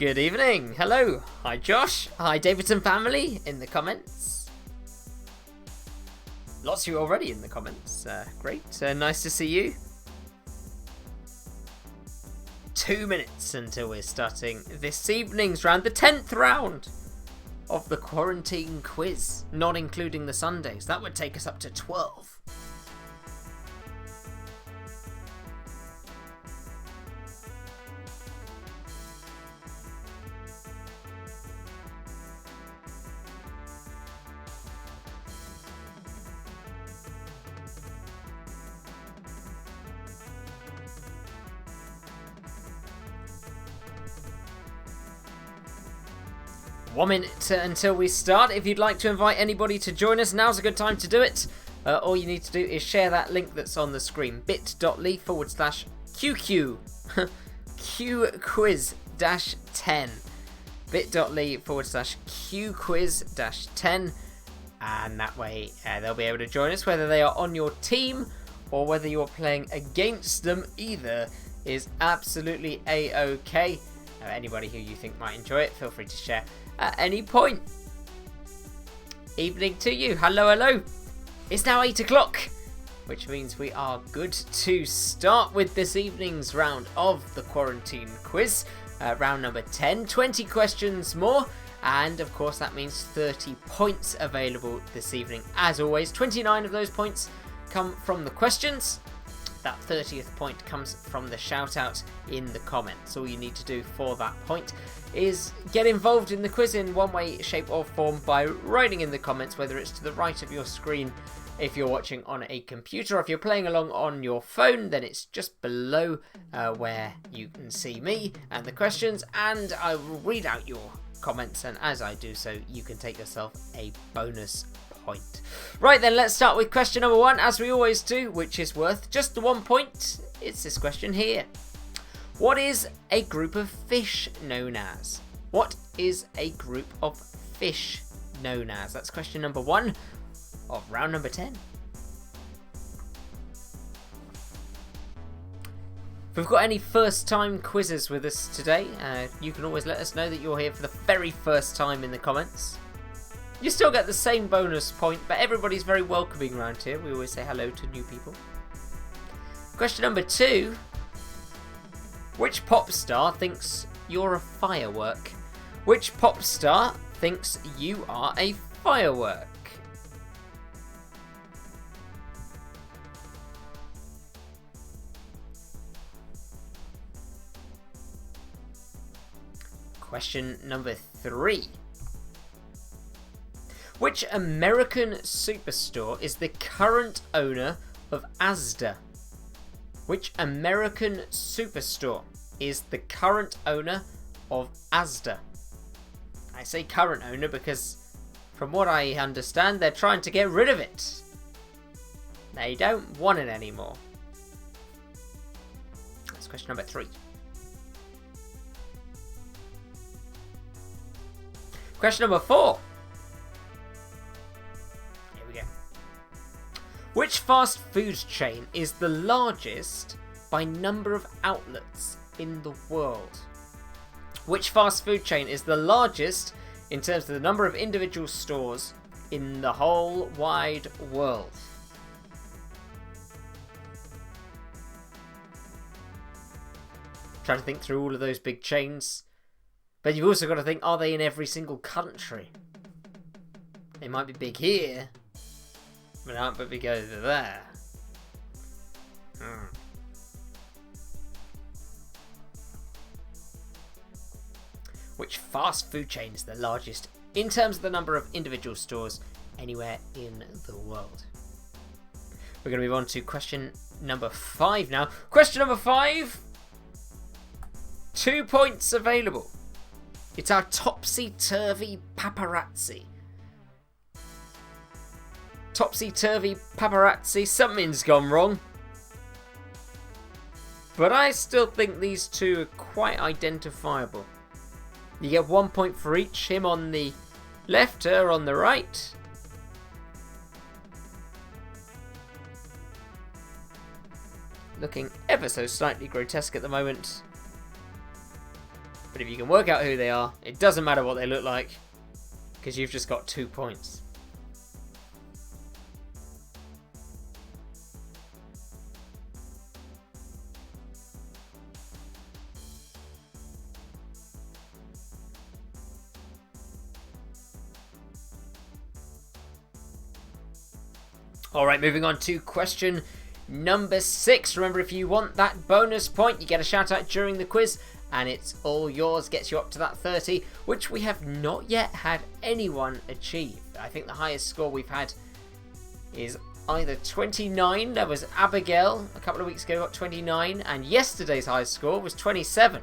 Good evening. Hello. Hi, Josh. Hi, Davidson family in the comments. Lots of you already in the comments. Great. Nice to see you. 2 minutes until we're starting this evening's round, the 10th round of the quarantine quiz, not including the Sundays. That would take us up to 12. One minute until we start. If you'd like to invite anybody to join us, now's a good time to do it. All you need to do is share that link that's on the screen, bit.ly/QQ QQuiz-10 bit.ly/QQuiz-10, and that way they'll be able to join us, whether they are on your team or whether you're playing against them. Either is absolutely a-okay. Anybody who you think might enjoy it, feel free to share at any point. Evening to you. Hello, hello. It's now 8 o'clock, which means we are good to start with this evening's round of the quarantine quiz. Round number 10, 20 questions more, and of course that means 30 points available this evening. As always, 29 of those points come from the questions. That 30th point comes from the shout out in the comments. All you need to do for that point is get involved in the quiz in one way, shape or form by writing in the comments, whether it's to the right of your screen if you're watching on a computer, or if you're playing along on your phone, then it's just below where you can see me and the questions, and I will read out your comments, and as I do so you can take yourself a bonus point. Right then, let's start with question number 1, as we always do, which is worth just the 1 point. It's this question here. What is a group of fish known as? What is a group of fish known as? That's question number 1 of round number 10. If we've got any first time quizzes with us today, you can always let us know that you're here for the very first time in the comments. You still get the same bonus point, but everybody's very welcoming around here. We always say hello to new people. Question number 2. Which pop star thinks you're a firework? Which pop star thinks you are a firework? Question number 3. Which American superstore is the current owner of Asda? Which American superstore is the current owner of Asda? I say current owner because from what I understand, they're trying to get rid of it. They don't want it anymore. That's question number 3. Question number 4. Which fast food chain is the largest by number of outlets in the world? Which fast food chain is the largest in terms of the number of individual stores in the whole wide world? Trying to think through all of those big chains. But you've also got to think, are they in every single country? They might be big here, but aren't but big over there. Which fast food chain is the largest in terms of the number of individual stores anywhere in the world? We're going to move on to question number 5 now. Question number 5. 2 points available. It's our topsy-turvy paparazzi. Topsy-turvy paparazzi. Something's gone wrong. But I still think these two are quite identifiable. You get 1 point for each. Him on the left, her on the right. Looking ever so slightly grotesque at the moment. But if you can work out who they are, it doesn't matter what they look like, because you've just got 2 points. Alright, moving on to question number 6. Remember, if you want that bonus point, you get a shout out during the quiz, and it's all yours, gets you up to that 30, which we have not yet had anyone achieve. I think the highest score we've had is either 29, there was Abigail a couple of weeks ago, got 29, and yesterday's highest score was 27.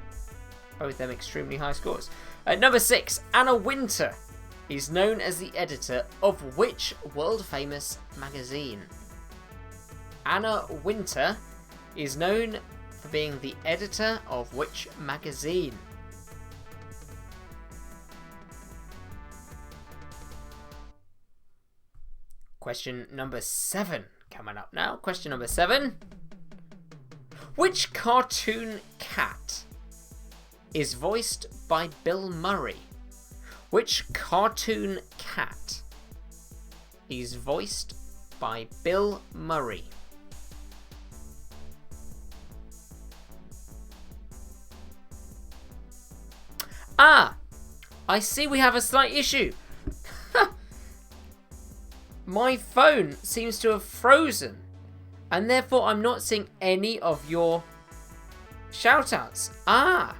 Both them extremely high scores. Number 6, Anna Wintour is known as the editor of which world-famous magazine? Anna Wintour is known for being the editor of which magazine? Question number 7 coming up now. Question number 7. Which cartoon cat is voiced by Bill Murray? Which cartoon cat is voiced by Bill Murray? Ah, I see we have a slight issue. My phone seems to have frozen, and therefore I'm not seeing any of your shoutouts. Ah,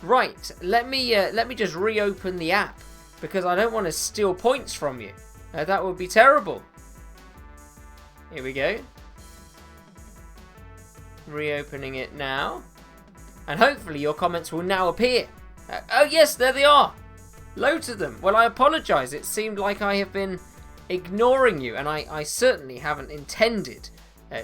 right. Let me just reopen the app, because I don't want to steal points from you. That would be terrible. Here we go. Reopening it now, and hopefully your comments will now appear. Oh yes, there they are. Loads of them. Well, I apologise. It seemed like I have been ignoring you, and I certainly haven't intended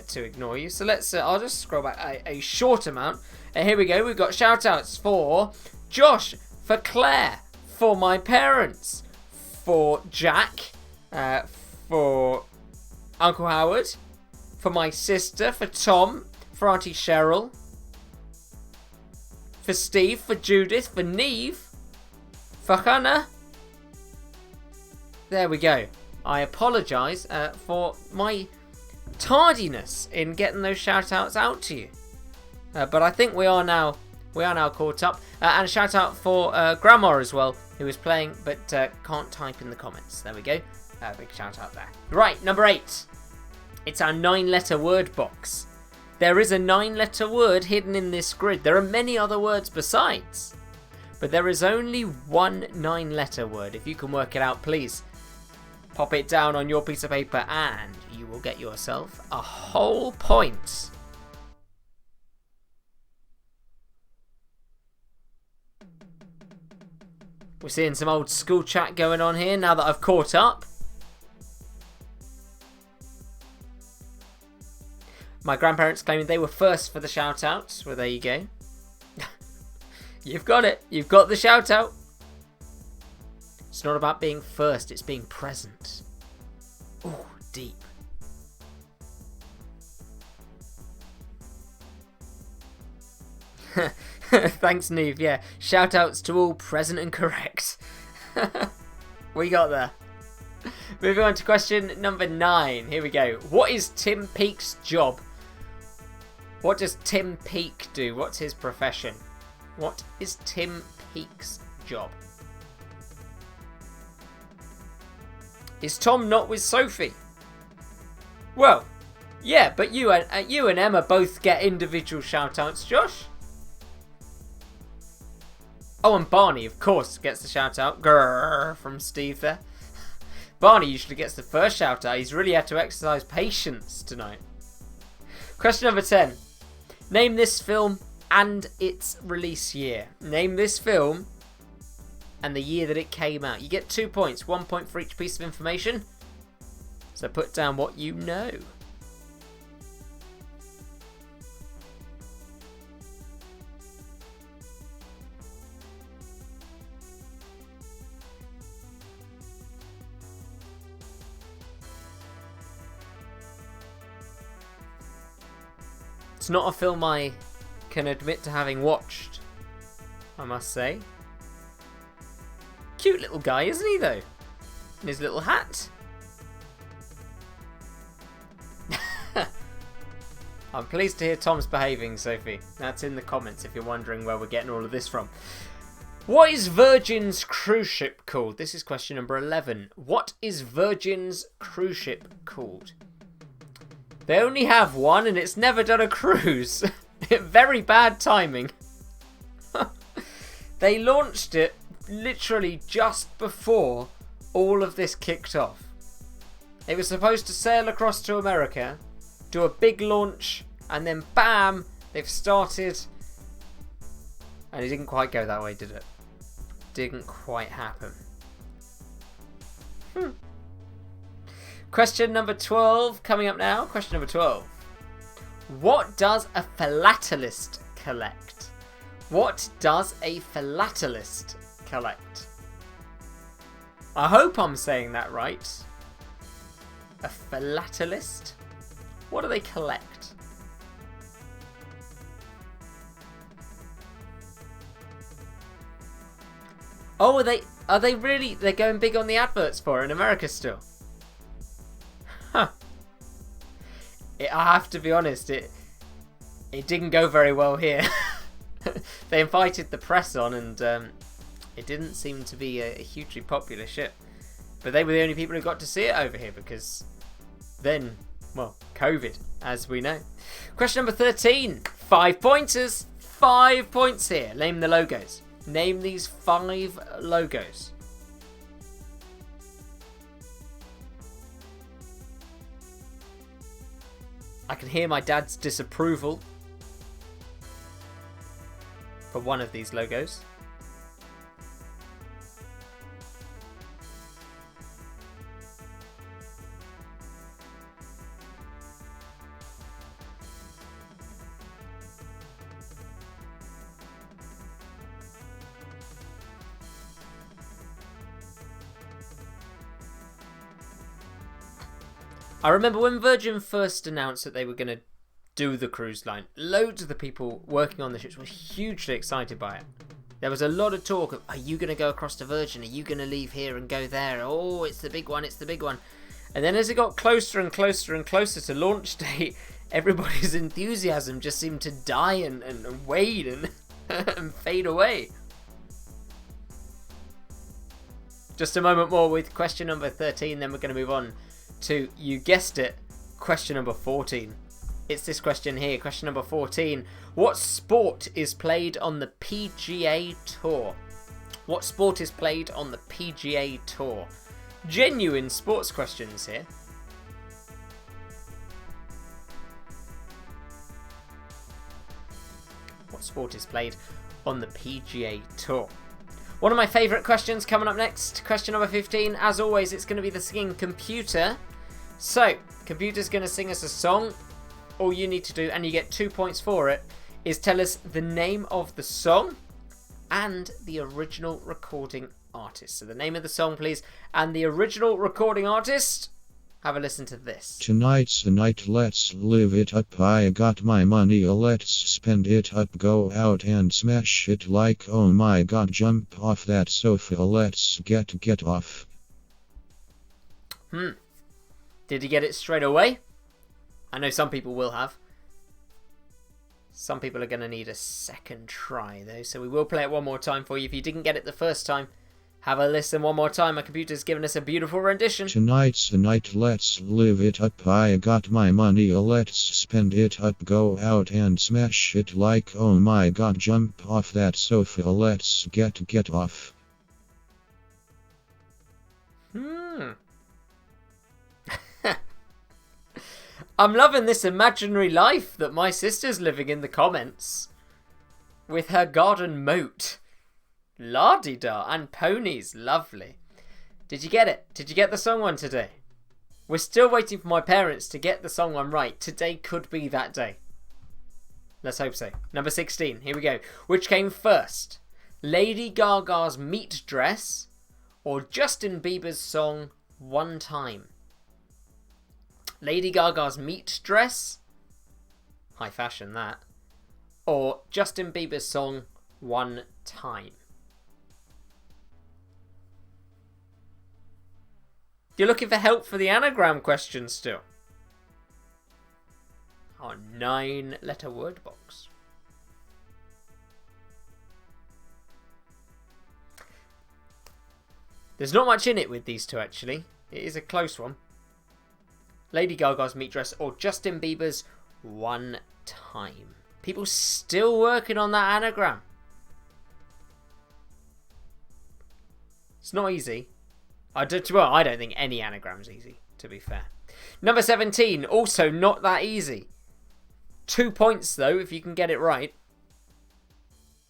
to ignore you. So let's, I'll just scroll back a short amount. Here we go. We've got shout outs for Josh, for Claire, for my parents, for Jack, for Uncle Howard, for my sister, for Tom, for Auntie Cheryl, for Steve, for Judith, for Neve, for Hannah. There we go. I apologise for my tardiness in getting those shout outs out to you. But I think we are now caught up. And a shout out for Grandma as well, who is playing but can't type in the comments. There we go. Big shout out there. Right, number 8. It's our 9-letter word box. There is a 9-letter word hidden in this grid. There are many other words besides, but there is only one 9-letter word. If you can work it out, please pop it down on your piece of paper and you will get yourself a whole point. We're seeing some old school chat going on here now that I've caught up. My grandparents claiming they were first for the shout outs. Well, there you go. You've got it. You've got the shout out. It's not about being first, it's being present. Ooh, deep. Thanks, Neve. Yeah, shout outs to all present and correct. We got there. Moving on to question number 9. Here we go. What is Tim Peake's job? What does Tim Peake do? What's his profession? What is Tim Peake's job? Is Tom not with Sophie? Well, yeah, but you and Emma both get individual shout-outs, Josh. Oh, and Barney, of course, gets the shout-out. Grrr, from Steve there. Barney usually gets the first shout-out. He's really had to exercise patience tonight. Question number 10. Name this film and its release year. Name this film and the year that it came out. You get 2 points, 1 point for each piece of information. So put down what you know. It's not a film I can admit to having watched. I must say. Cute little guy, isn't he, though? In his little hat. I'm pleased to hear Tom's behaving, Sophie. That's in the comments if you're wondering where we're getting all of this from. What is Virgin's cruise ship called? This is question number 11. What is Virgin's cruise ship called? They only have one and it's never done a cruise. Very bad timing. They launched it literally just before all of this kicked off. It was supposed to sail across to America, do a big launch, and then bam, they've started. And it didn't quite go that way, did it? Didn't quite happen. Question number 12 coming up now. Question number 12. What does a philatelist collect? What does a philatelist collect? I hope I'm saying that right. A philatelist? What do they collect? Oh, are they really? They're going big on the adverts for it in America still. Huh. I have to be honest, it didn't go very well here. They invited the press on and it didn't seem to be a hugely popular ship. But they were the only people who got to see it over here because then, well, COVID, as we know. Question number 13. 5 pointers. 5 points here. Name the logos. Name these 5 logos. I can hear my dad's disapproval for one of these logos. I remember when Virgin first announced that they were going to do the cruise line, loads of the people working on the ships were hugely excited by it. There was a lot of talk of, are you going to go across to Virgin? Are you going to leave here and go there? Oh, it's the big one, it's the big one. And then as it got closer and closer and closer to launch date, everybody's enthusiasm just seemed to die and wane and, and fade away. Just a moment more with question number 13, then we're going to move on to, you guessed it, question number 14. It's this question here, question number 14. What sport is played on the PGA Tour? What sport is played on the PGA Tour? Genuine sports questions here. What sport is played on the PGA Tour? One of my favourite questions coming up next. Question number 15. As always, it's going to be the singing computer. So, computer's going to sing us a song. All you need to do, and you get 2 points for it, is tell us the name of the song and the original recording artist. So the name of the song, please, and the original recording artist. Have a listen to this. Tonight's the night, let's live it up. I got my money, let's spend it up. Go out and smash it like, oh my god, jump off that sofa, let's get off. Did you get it straight away? I know some people will have. Some people are going to need a second try though, so we will play it one more time for you. If you didn't get it the first time, have a listen one more time. My computer's given us a beautiful rendition. Tonight's the night, let's live it up. I got my money, let's spend it up. Go out and smash it like, oh my god, jump off that sofa, let's get off. I'm loving this imaginary life that my sister's living in the comments. With her garden moat. La-di-da, and ponies, lovely. Did you get it? Did you get the song one today? We're still waiting for my parents to get the song one right. Today could be that day. Let's hope so. Number 16, here we go. Which came first? Lady Gaga's meat dress or Justin Bieber's song One Time? Lady Gaga's meat dress, high fashion that, or Justin Bieber's song one time. You're looking for help for the anagram question still. Our 9-letter word box. There's not much in it with these two, actually. It is a close one. Lady Gaga's meat dress or Justin Bieber's one time. People still working on that anagram. It's not easy. I don't think any anagram's easy, to be fair. Number 17, also not that easy. 2 points, though, if you can get it right.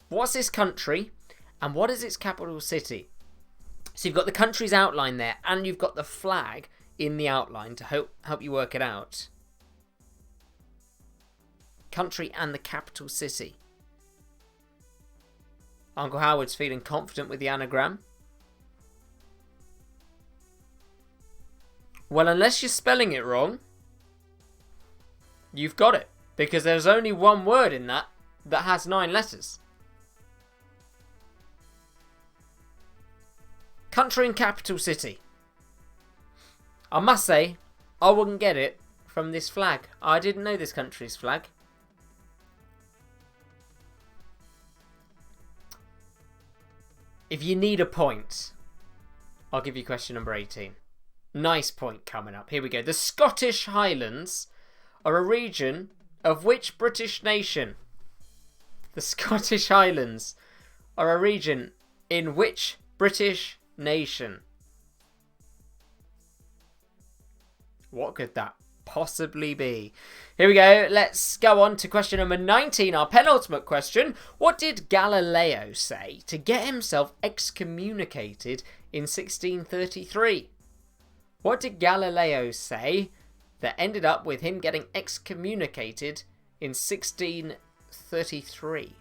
What's this country, and what is its capital city? So you've got the country's outline there, and you've got the flag in the outline to help you work it out. Country and the capital city. Uncle Howard's feeling confident with the anagram. Well, unless you're spelling it wrong, you've got it. Because there's only one word in that has 9 letters. Country and capital city. I must say, I wouldn't get it from this flag. I didn't know this country's flag. If you need a point, I'll give you question number 18. Nice point coming up. Here we go. The Scottish Highlands are a region of which British nation? The Scottish Highlands are a region in which British nation? What could that possibly be? Here we go. Let's go on to question number 19, our penultimate question. What did Galileo say to get himself excommunicated in 1633? What did Galileo say that ended up with him getting excommunicated in 1633?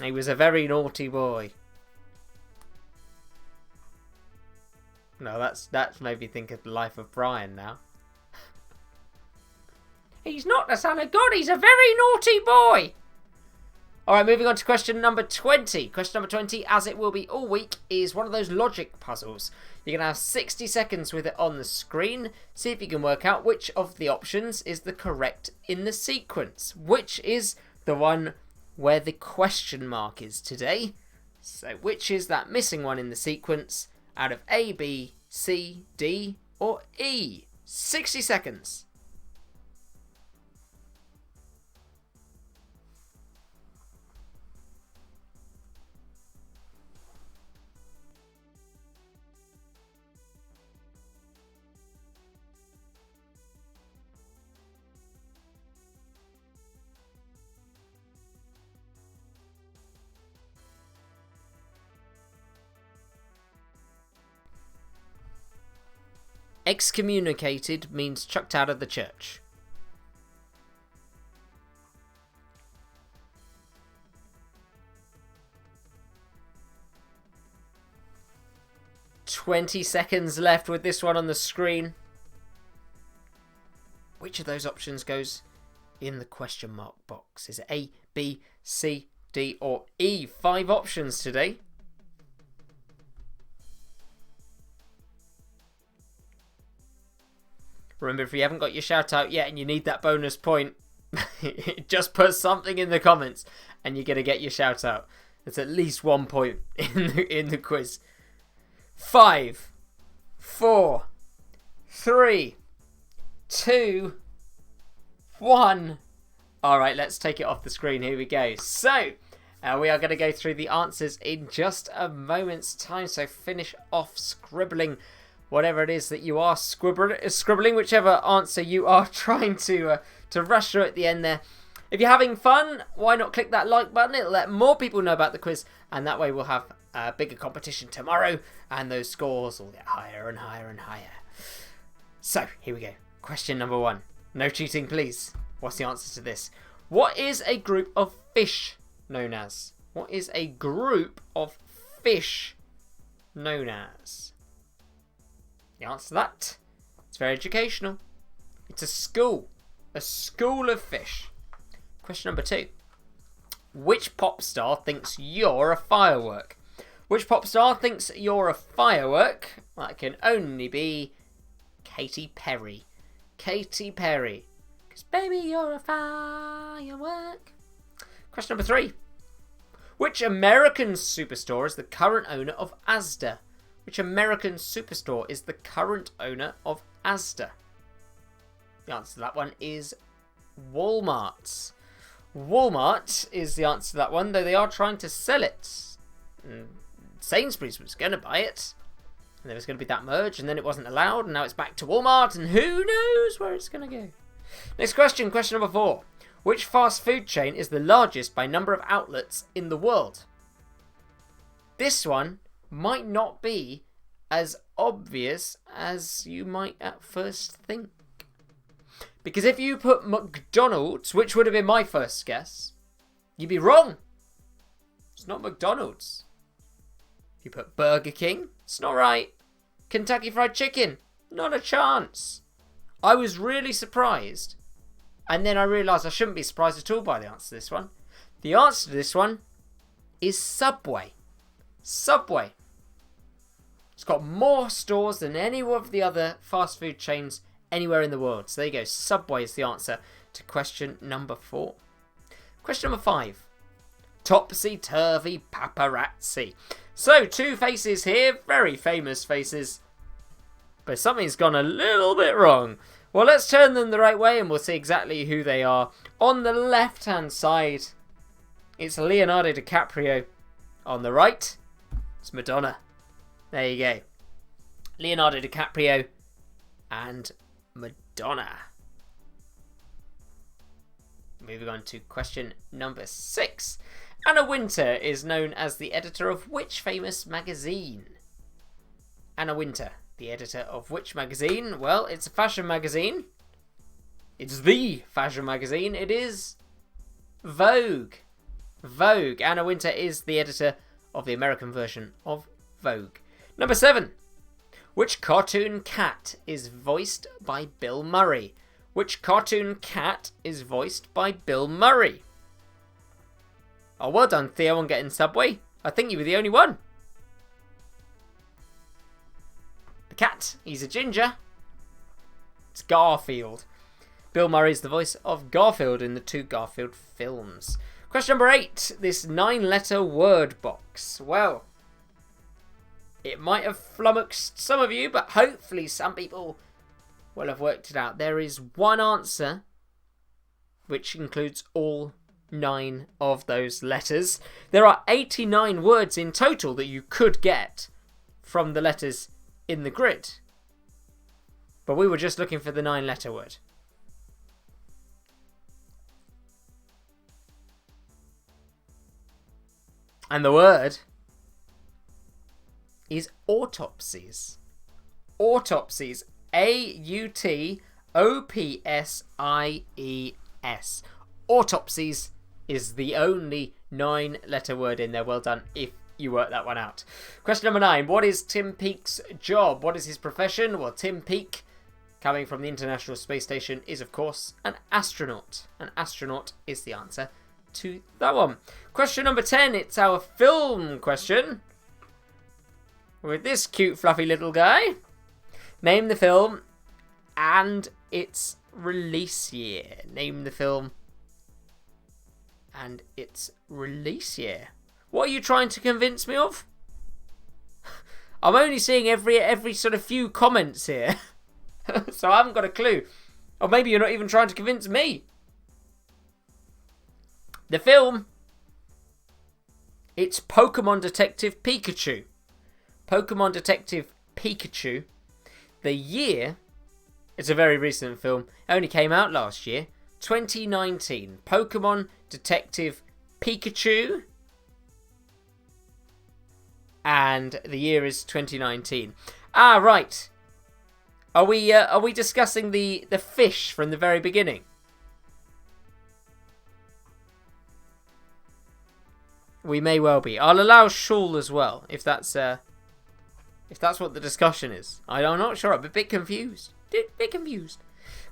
He was a very naughty boy. No, that's made me think of the life of Brian now. He's not the son of God, he's a very naughty boy. Alright, moving on to question number 20. Question number 20, as it will be all week, is one of those logic puzzles. You're going to have 60 seconds with it on the screen. See if you can work out which of the options is the correct in the sequence. Which is the one where the question mark is today. So which is that missing one in the sequence out of A, B, C, D or E? 60 seconds. Excommunicated means chucked out of the church. "20 seconds left with this one on the screen. Which of those options goes in the question mark box? Is it A, B, C, D or E? 5 options today. Remember, if you haven't got your shout out yet and you need that bonus point, just put something in the comments and you're going to get your shout out. It's at least 1 point in the quiz. 5, 4, 3, 2, 1. Alright, let's take it off the screen. Here we go. So, we are going to go through the answers in just a moment's time. So finish off scribbling whatever it is that you are scribbling, whichever answer you are trying to rush through at the end there. If you're having fun, why not click that like button? It'll let more people know about the quiz, and that way we'll have a bigger competition tomorrow, and those scores will get higher and higher and higher. So, here we go. Question number 1. No cheating, please. What's the answer to this? What is a group of fish known as? What is a group of fish known as? The answer to that, it's very educational. It's a school. A school of fish. Question number 2. Which pop star thinks you're a firework? Which pop star thinks you're a firework? That can only be Katy Perry. Katy Perry. Because baby, you're a firework. Question number 3. Which American superstore is the current owner of Asda? Which American superstore is the current owner of Asda? The answer to that one is Walmart. Walmart is the answer to that one, though they are trying to sell it. Sainsbury's was going to buy it, and there was going to be that merge, and then it wasn't allowed, and now it's back to Walmart, and who knows where it's going to go. Next question, question number 4. Which fast food chain is the largest by number of outlets in the world? This one might not be as obvious as you might at first think. Because if you put McDonald's, which would have been my first guess, you'd be wrong. It's not McDonald's. If you put Burger King, it's not right. Kentucky Fried Chicken, not a chance. I was really surprised. And then I realised I shouldn't be surprised at all by the answer to this one. The answer to this one is Subway. Subway. It's got more stores than any of the other fast food chains anywhere in the world. So there you go. Subway is the answer to question number 4. Question number 5. Topsy-turvy paparazzi. So, 2 faces here. Very famous faces. But something's gone a little bit wrong. Well, let's turn them the right way and we'll see exactly who they are. On the left-hand side, it's Leonardo DiCaprio. On the right, it's Madonna. There you go. Leonardo DiCaprio and Madonna. Moving on to question number 6. Anna Wintour is known as the editor of which famous magazine? Anna Wintour, the editor of which magazine? Well, it's a fashion magazine. It's the fashion magazine. It is Vogue. Vogue. Anna Wintour is the editor of the American version of Vogue. Number 7. Which cartoon cat is voiced by Bill Murray? Which cartoon cat is voiced by Bill Murray? Oh, well done, Theo, on getting Subway. I think you were the only one. The cat, he's a ginger. It's Garfield. Bill Murray's the voice of Garfield in the 2 Garfield films. Question number 8. This 9-letter word box. Well, it might have flummoxed some of you, but hopefully some people will have worked it out. There is one answer which includes all 9 of those letters. There are 89 words in total that you could get from the letters in the grid. But we were just looking for the 9-letter word. And the word is autopsies. Autopsies. A-U-T-O-P-S-I-E-S. Autopsies is the only 9-letter word in there. Well done if you worked that one out. Question number 9. What is Tim Peake's job? What is his profession? Well, Tim Peake, coming from the International Space Station, is of course an astronaut. An astronaut is the answer to that one. Question number 10. It's our film question. With this cute fluffy little guy. Name the film and its release year. Name the film and its release year. What are you trying to convince me of? I'm only seeing every sort of few comments here. So I haven't got a clue. Or maybe you're not even trying to convince me. The film, it's Pokemon Detective Pikachu. Pokemon Detective Pikachu. The year, it's a very recent film. It only came out last year. 2019. Pokemon Detective Pikachu. And the year is 2019. Ah, right. Are we discussing the fish from the very beginning? We may well be. I'll allow Shul as well, if that's what the discussion is. I'm not sure. I'm a bit confused.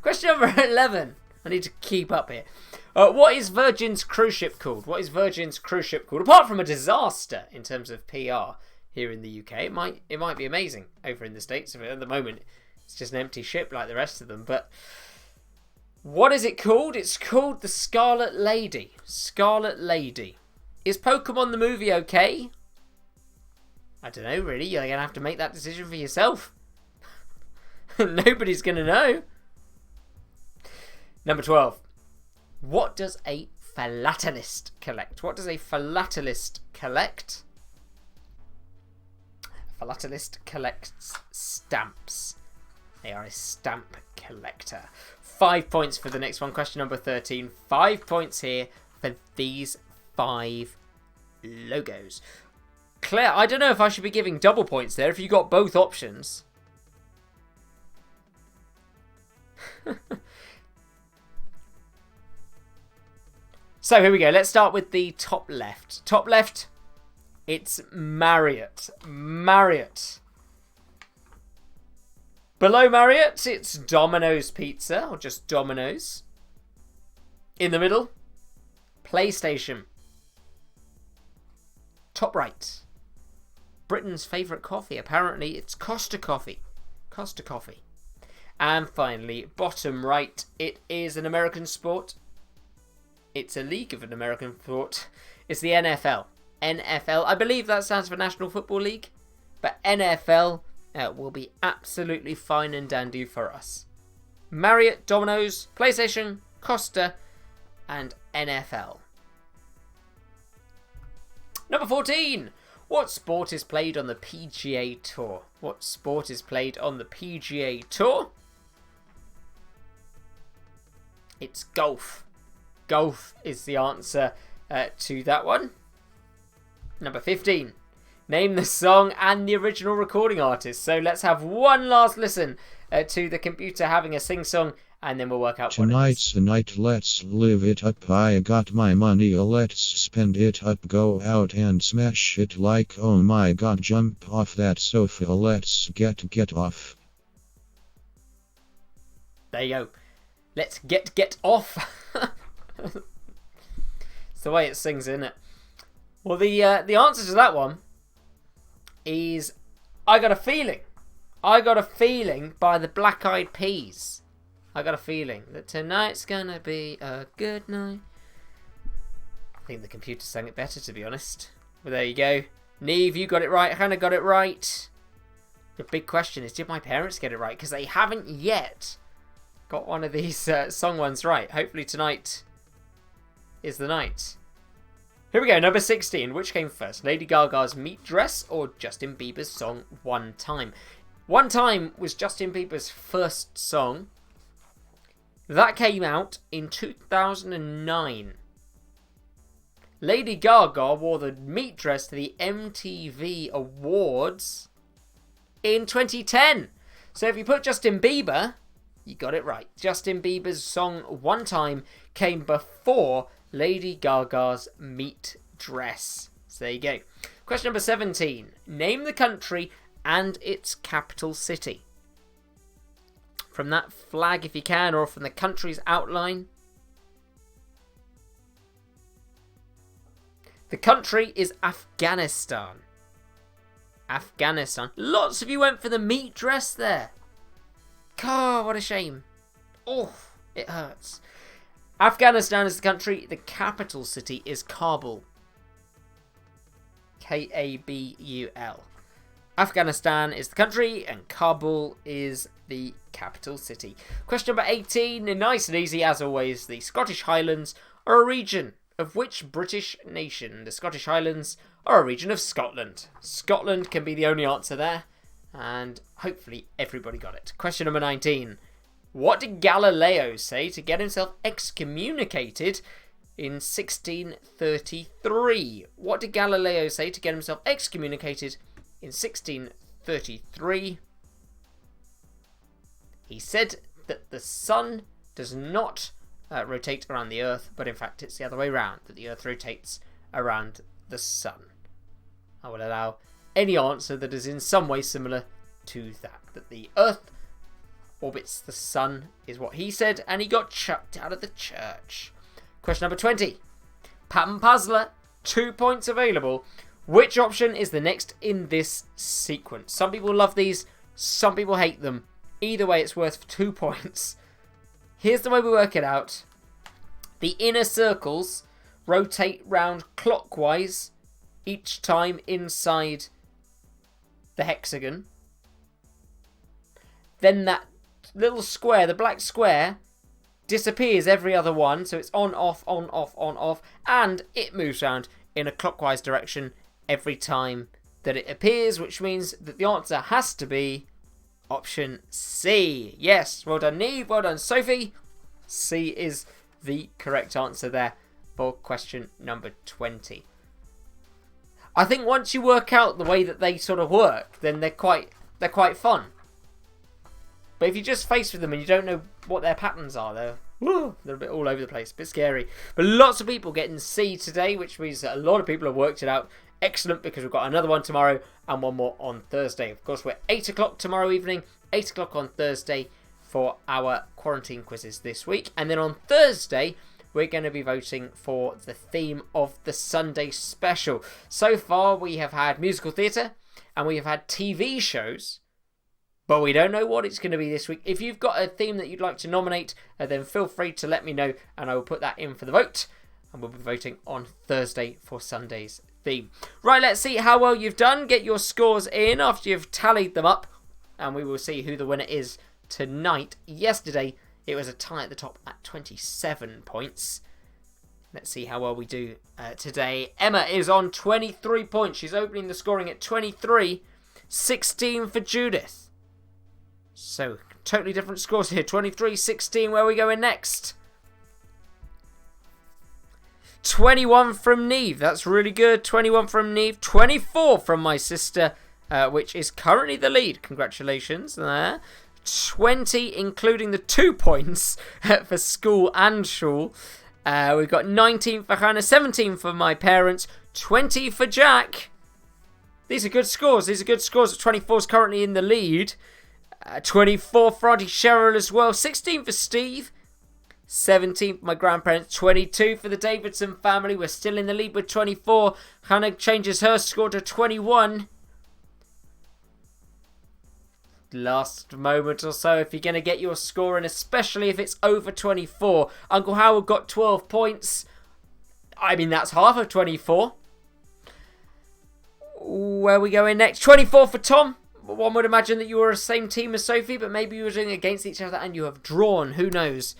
Question number 11. I need to keep up here. What is Virgin's cruise ship called? What is Virgin's cruise ship called? Apart from a disaster in terms of PR here in the UK, it might be amazing over in the States. At the moment, it's just an empty ship like the rest of them. But what is it called? It's called the Scarlet Lady. Scarlet Lady. Is Pokemon the movie okay? I don't know, really. You're going to have to make that decision for yourself. Nobody's going to know. Number 12. What does a philatelist collect? What does a philatelist collect? A philatelist collects stamps. They are a stamp collector. 5 points for the next one. Question number 13. 5 points here for these 5 logos. Claire, I don't know if I should be giving double points there if you got both options. So here we go. Let's start with the top left. Top left, it's Marriott. Marriott. Below Marriott, it's Domino's Pizza, or just Domino's. In the middle, PlayStation. Top right, Britain's favourite coffee. Apparently, it's Costa Coffee. Costa Coffee. And finally, bottom right, it is an American sport. It's a league of an American sport. It's the NFL. NFL. I believe that stands for National Football League. But NFL will be absolutely fine and dandy for us. Marriott, Domino's, PlayStation, Costa, and NFL. Number 14. What sport is played on the PGA Tour? What sport is played on the PGA Tour? It's golf. Golf is the answer to that one. Number 15. Name the song and the original recording artist. So let's have one last listen to the computer having a sing-song, and then we'll work out what it is. Tonight's the night, let's live it up. I got my money, let's spend it up. Go out and smash it like, oh my god, jump off that sofa, let's get off. There you go. Let's get off. It's the way it sings, isn't it? Well, the answer to that one is I Got a Feeling. I Got a Feeling by the Black Eyed Peas. I got a feeling that tonight's gonna be a good night. I think the computer sang it better, to be honest. Well, there you go. Neve, you got it right. Hannah got it right. The big question is, did my parents get it right? Because they haven't yet got one of these song ones right. Hopefully tonight is the night. Here we go, number 16. Which came first? Lady Gaga's Meat Dress or Justin Bieber's song One Time? One Time was Justin Bieber's first song. That came out in 2009. Lady Gaga wore the meat dress to the MTV Awards in 2010. So if you put Justin Bieber, you got it right. Justin Bieber's song One Time came before Lady Gaga's meat dress. So there you go. Question number 17. Name the country and its capital city. From that flag if you can, or from the country's outline. The country is Afghanistan. Afghanistan. Lots of you went for the meat dress there. God, what a shame. Oh, it hurts. Afghanistan is the country. The capital city is Kabul. Kabul. Afghanistan is the country and Kabul is the capital city. Question number 18. Nice and easy as always. The Scottish Highlands are a region of which British nation? The Scottish Highlands are a region of Scotland. Scotland can be the only answer there. And hopefully everybody got it. Question number 19. What did Galileo say to get himself excommunicated in 1633? What did Galileo say to get himself excommunicated in 1633? He said that the sun does not rotate around the earth, but in fact it's the other way around, that the earth rotates around the sun. I will allow any answer that is in some way similar to that the earth orbits the sun is what he said, and he got chucked out of the church. Question number 20. Pattern Puzzler, 2 points available. Which option is the next in this sequence? Some people love these, some people hate them. Either way, it's worth 2 points. Here's the way we work it out. The inner circles rotate round clockwise each time inside the hexagon. Then that little square, the black square, disappears every other one. So it's on, off, on, off, on, off. And it moves around in a clockwise direction every time that it appears, which means that the answer has to be option C. Yes, well done Neve, well done Sophie. C is the correct answer there for question number 20. I think once you work out the way that they sort of work, then they're quite fun. But if you're just faced with them and you don't know what their patterns are, they're a bit all over the place, a bit scary. But lots of people getting C today, which means that a lot of people have worked it out. Excellent, because we've got another one tomorrow and one more on Thursday. Of course, we're 8 o'clock tomorrow evening, 8 o'clock on Thursday for our quarantine quizzes this week. And then on Thursday, we're going to be voting for the theme of the Sunday special. So far, we have had musical theatre and we have had TV shows, but we don't know what it's going to be this week. If you've got a theme that you'd like to nominate, then feel free to let me know and I will put that in for the vote. And we'll be voting on Thursday for Sunday's theme. Right, let's see how well you've done. Get your scores in after you've tallied them up. And we will see who the winner is tonight. Yesterday, it was a tie at the top at 27 points. Let's see how well we do today. Emma is on 23 points. She's opening the scoring at 23. 16 for Judith. So, totally different scores here. 23, 16. Where are we going next? 21 from Neve. That's really good. 21 from Neve. 24 from my sister, which is currently the lead. Congratulations there. 20, including the 2 points for school and shul. We've got 19 for Hannah, 17 for my parents, 20 for Jack. These are good scores. 24 is currently in the lead. 24 for Auntie Cheryl as well. 16 for Steve. 17 for my grandparents. 22 for the Davidson family. We're still in the lead with 24. Hannah changes her score to 21. Last moment or so if you're going to get your score in, especially if it's over 24. Uncle Howard got 12 points. I mean, that's half of 24. Where are we going next? 24 for Tom. One would imagine that you were the same team as Sophie, but maybe you were doing against each other and you have drawn. Who knows?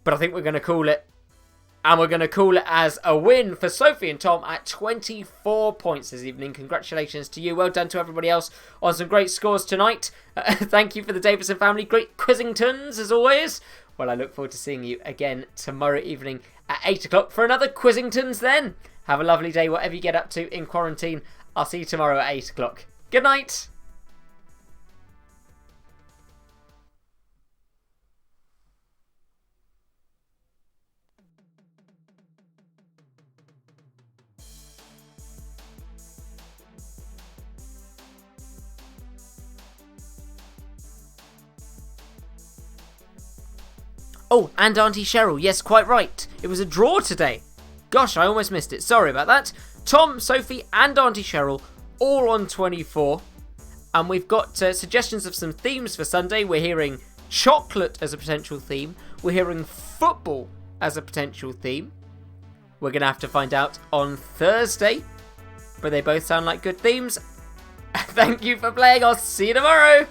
But I think we're going to call it. And we're going to call it as a win for Sophie and Tom at 24 points this evening. Congratulations to you. Well done to everybody else on some great scores tonight. Thank you for the Davidson family. Great Quizzingtons as always. Well, I look forward to seeing you again tomorrow evening at 8 o'clock for another Quizzingtons then. Have a lovely day, whatever you get up to in quarantine. I'll see you tomorrow at 8 o'clock. Good night. Oh, and Auntie Cheryl. Yes, quite right. It was a draw today. Gosh, I almost missed it. Sorry about that. Tom, Sophie, and Auntie Cheryl all on 24. And we've got suggestions of some themes for Sunday. We're hearing chocolate as a potential theme. We're hearing football as a potential theme. We're going to have to find out on Thursday. But they both sound like good themes. Thank you for playing. I'll see you tomorrow.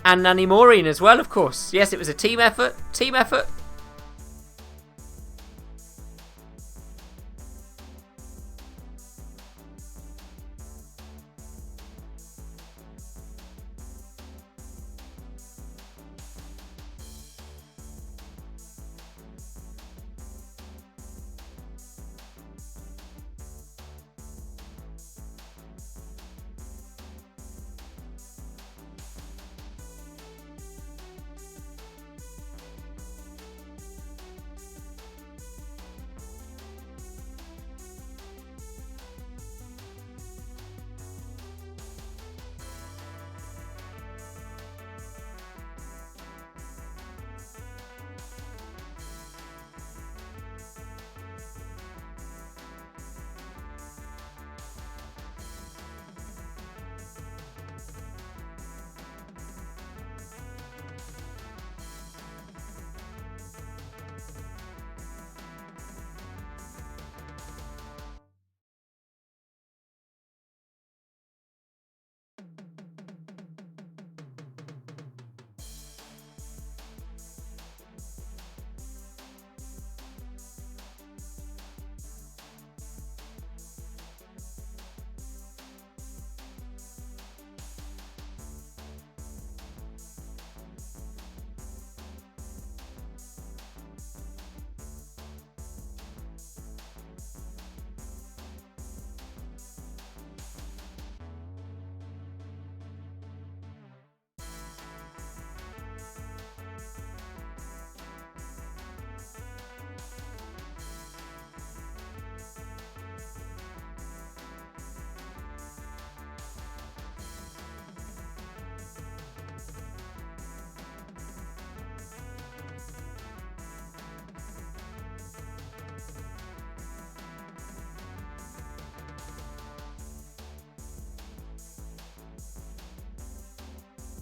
And Nanny Maureen as well, of course. Yes, it was a team effort. Team effort.